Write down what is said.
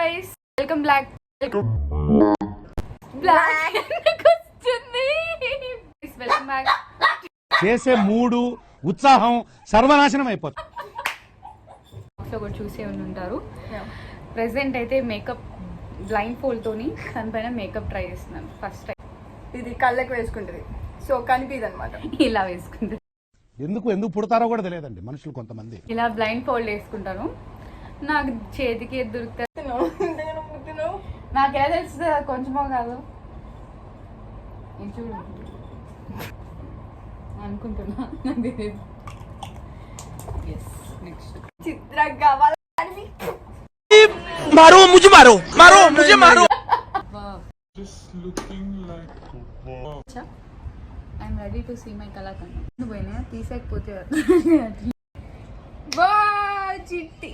guys, welcome back. Welcome back. చేసే మూడు ఉత్సాహం సర్వనాశనం అయిపోతుంది. ఒకటి చూసే ఉంటారు. ప్రెసెంట్ అయితే మేకప్ బ్లైండ్ ఫోల్డ్ తోని దానిపైన మేకప్ ట్రై చేస్తున్నాను ఫస్ట్ టైం. ఇది కళ్ళకి వేసుకుంటుంది, సో కనిపిది అనమాట. ఇలా వేసుకుంటాను. ఎందుకు పుడతారో కూడా తెలియదండి మనుషులు కొంతమంది. ఇలా బ్లైండ్ ఫోల్డ్ వేసుకుంటాను. నాకు చేతికి దొరుకుతుంది. నాకే తెలుస్తుంది కొంచెమో కాదు చూడు అనుకుంటున్నా. నెక్స్ట్ చిత్ర కావాలి. मारो मुझे मारो मारो मुझे मारो. I'm ready to see my కళాఖండం. పోయినా తీసేకపోతే చిట్టి